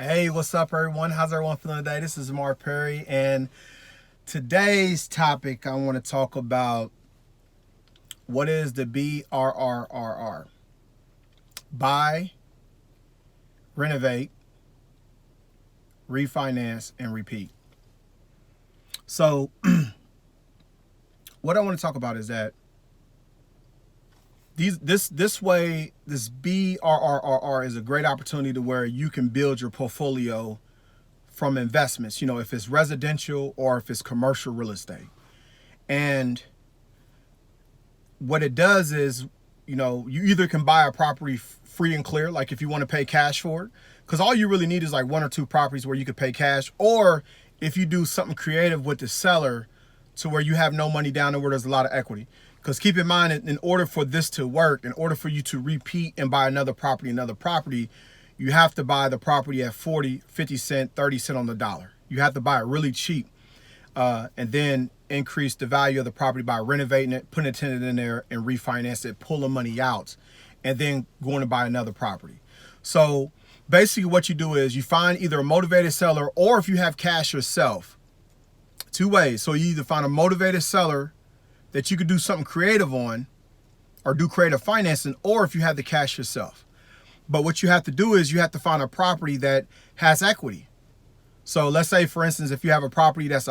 Hey, what's up, everyone? How's everyone feeling today? This is Mark Perry, and today's topic I want to talk about what is the BRRRR? Buy, renovate, refinance, and repeat. So, what I want to talk about is that this BRRRR is a great opportunity to where you can build your portfolio from investments, if it's residential or if it's commercial real estate. And what it does is, you either can buy a property free and clear, like if you want to pay cash for it, because all you really need is like one or two properties where you could pay cash, or if you do something creative with the seller to where you have no money down and where there's a lot of equity. Because keep in mind, in order for this to work, in order for you to repeat and buy another property, you have to buy the property at 40, 50 cent, 30 cent on the dollar. You have to buy it really cheap and then increase the value of the property by renovating it, putting a tenant in there and refinance it, pull the money out, and then going to buy another property. So basically what you do is you find either a motivated seller, or if you have cash yourself, two ways. So you either find a motivated seller that you could do something creative on or do creative financing, or if you have the cash yourself. But what you have to do is you have to find a property that has equity. So let's say, for instance, if you have a property that's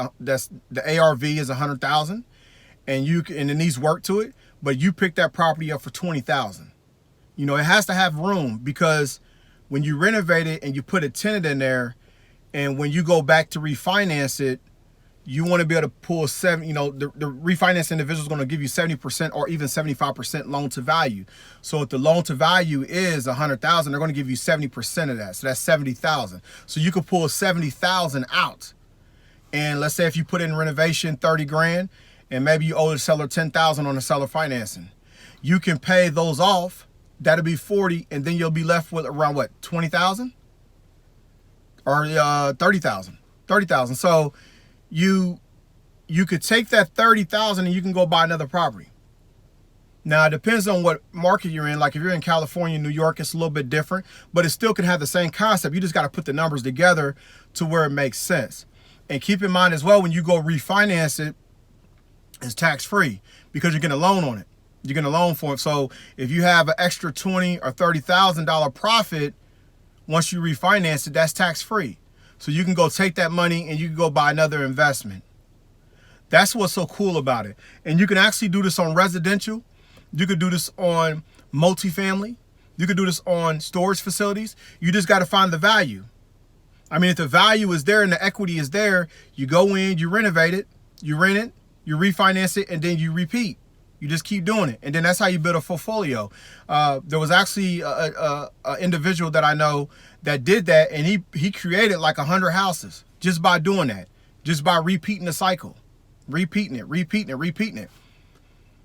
the ARV is 100,000 and it needs work to it, but you pick that property up for 20,000. It has to have room, because when you renovate it and you put a tenant in there, and when you go back to refinance it, you want to be able to pull the refinance individual is going to give you 70% or even 75% loan to value. So if the loan to value is 100,000, they're going to give you 70% of that. So that's 70,000. So you could pull 70,000 out. And let's say if you put in renovation 30 grand, and maybe you owe the seller 10,000 on the seller financing, you can pay those off. That'll be 40, and then you'll be left with around what, 20,000 or 30,000. 30,000. So you could take that 30,000 and you can go buy another property. Now it depends on what market you're in. Like if you're in California, New York, it's a little bit different, but it still can have the same concept. You just got to put the numbers together to where it makes sense. And keep in mind as well, when you go refinance it, it's tax free because you're getting a loan on it. You're getting a loan for it. So if you have an extra $20,000 or $30,000 profit, once you refinance it, that's tax free. So you can go take that money and you can go buy another investment. That's what's so cool about it. And you can actually do this on residential. You could do this on multifamily. You could do this on storage facilities. You just got to find the value. I mean, if the value is there and the equity is there, you go in, you renovate it, you rent it, you refinance it, and then you repeat. You just keep doing it. And then that's how you build a portfolio. There was actually an individual that I know that did that, and he created like 100 houses just by doing that, just by repeating the cycle, repeating it.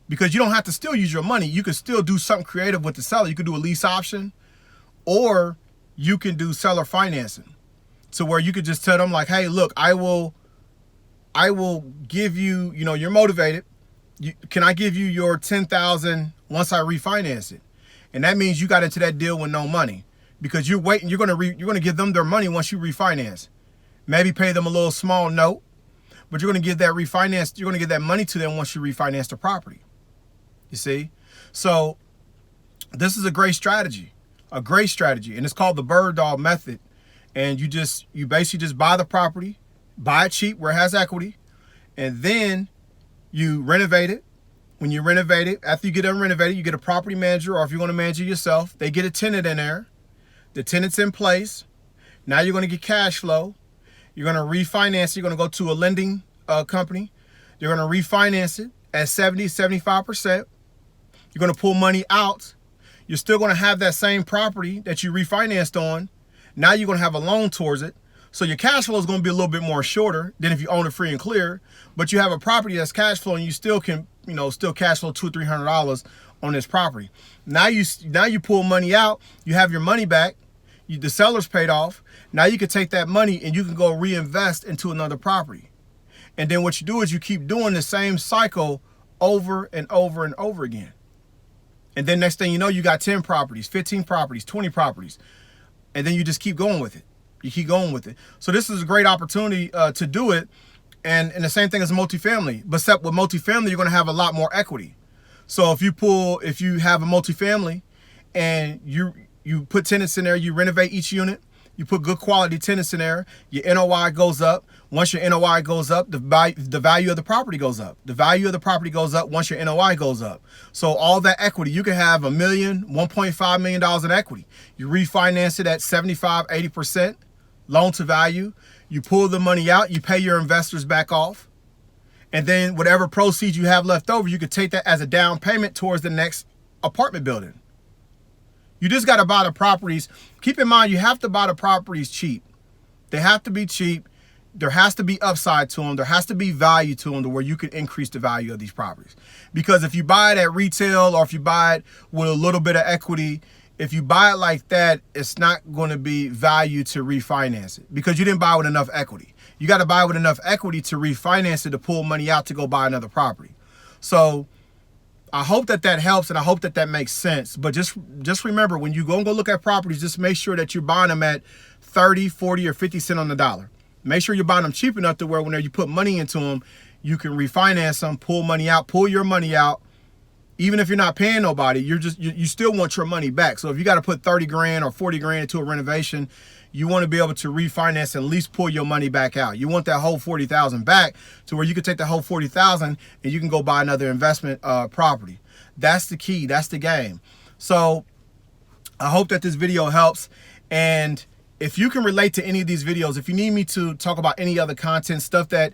Because you don't have to still use your money. You can still do something creative with the seller. You could do a lease option, or you can do seller financing, to where you could just tell them like, hey, look, I will give you, you're motivated. Can I give you your 10,000 once I refinance it? And that means you got into that deal with no money, because you're waiting. You're gonna give them their money once you refinance. Maybe pay them a little small note, but you're gonna give that refinance. You're gonna give that money to them once you refinance the property. You see, so this is a great strategy, and it's called the BRRRR method. And you basically just buy the property, buy it cheap where it has equity, and then you renovate it. When you renovate it, after you get done renovated, you get a property manager, or if you want to manage it yourself, they get a tenant in there. The tenant's in place. Now you're going to get cash flow. You're going to refinance it. You're going to go to a lending company. You're going to refinance it at 70, 75%. You're going to pull money out. You're still going to have that same property that you refinanced on. Now you're going to have a loan towards it. So your cash flow is going to be a little bit more shorter than if you own it free and clear, but you have a property that's cash flow, and you still can, still cash flow $200 or $300 on this property. Now you pull money out, you have your money back, the seller's paid off. Now you can take that money and you can go reinvest into another property. And then what you do is you keep doing the same cycle over and over and over again. And then next thing you know, you got 10 properties, 15 properties, 20 properties. And then you just keep going with it. You keep going with it. So this is a great opportunity to do it. And the same thing as multifamily, but except with multifamily, you're going to have a lot more equity. So if you have a multifamily and you put tenants in there, you renovate each unit, you put good quality tenants in there, your NOI goes up. Once your NOI goes up, the value of the property goes up. The value of the property goes up once your NOI goes up. So all that equity, you can have $1 million, $1.5 million in equity. You refinance it at 75, 80% loan to value. You pull the money out, you pay your investors back off. And then whatever proceeds you have left over, you could take that as a down payment towards the next apartment building. You just got to buy the properties. Keep in mind, you have to buy the properties cheap. They have to be cheap. There has to be upside to them. There has to be value to them to where you can increase the value of these properties. Because if you buy it at retail or if you buy it with a little bit of equity, if you buy it like that, it's not going to be value to refinance it because you didn't buy with enough equity. You got to buy with enough equity to refinance it, to pull money out to go buy another property. So I hope that helps, and I hope that makes sense. But just remember, when you go look at properties, just make sure that you're buying them at 30, 40, or 50 cents on the dollar. Make sure you're buying them cheap enough to where whenever you put money into them, you can refinance them, pull money out, pull your money out. Even if you're not paying nobody, you still want your money back. So if you got to put 30 grand or 40 grand into a renovation, you want to be able to refinance and at least pull your money back out. You want that whole 40,000 back to where you can take the whole 40,000 and you can go buy another investment property. That's the key. That's the game. So I hope that this video helps. And if you can relate to any of these videos, if you need me to talk about any other content, stuff that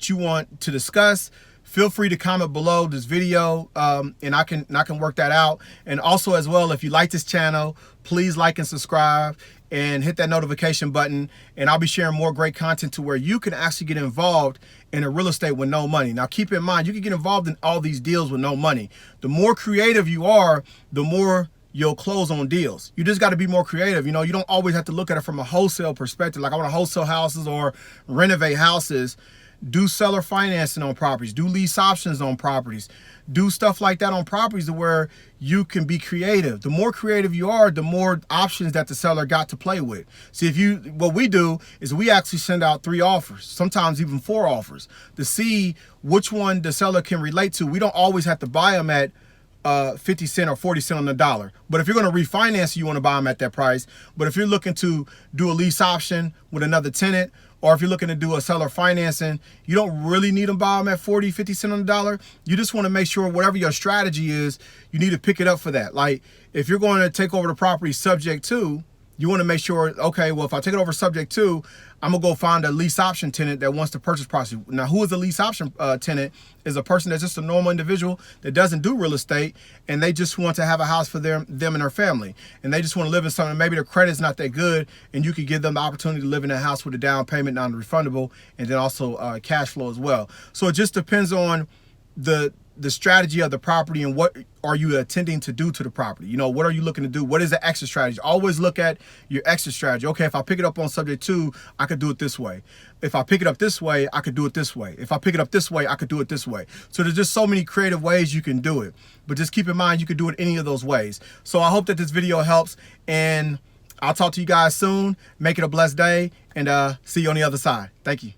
you want to discuss, feel free to comment below this video, and I can work that out. And also as well, if you like this channel, please like and subscribe and hit that notification button. And I'll be sharing more great content to where you can actually get involved in a real estate with no money. Now, keep in mind, you can get involved in all these deals with no money. The more creative you are, the more you'll close on deals. You just got to be more creative. You know, you don't always have to look at it from a wholesale perspective. Like I want to wholesale houses or renovate houses. Do seller financing on properties, do lease options on properties, do stuff like that on properties to where you can be creative. The more creative you are, the more options that the seller got to play with. See, what we do is we actually send out 3 offers, sometimes even 4 offers, to see which one the seller can relate to. We don't always have to buy them at 50 cent or 40 cent on the dollar. But if you're going to refinance, you want to buy them at that price. But if you're looking to do a lease option with another tenant, or if you're looking to do a seller financing, you don't really need to buy them at 40, 50 cent on the dollar. You just want to make sure whatever your strategy is, you need to pick it up for that. Like if you're going to take over the property subject to, you want to make sure, okay, well, if I take it over subject to, I'm going to go find a lease option tenant that wants to purchase property. Now, who is a lease option tenant? Is a person that's just a normal individual that doesn't do real estate, and they just want to have a house for them and their family. And they just want to live in something. Maybe their credit's not that good, and you could give them the opportunity to live in a house with a down payment, non-refundable, and then also cash flow as well. So it just depends on the strategy of the property and what are you intending to do to the property. You know, what are you looking to do? What is the exit strategy? Always look at your exit strategy. Okay, if I pick it up on subject to, I could do it this way. If I pick it up this way, I could do it this way. If I pick it up this way, I could do it this way. So there's just so many creative ways you can do it. But just keep in mind, you could do it any of those ways. So I hope that this video helps, and I'll talk to you guys soon. Make it a blessed day, and see you on the other side. Thank you.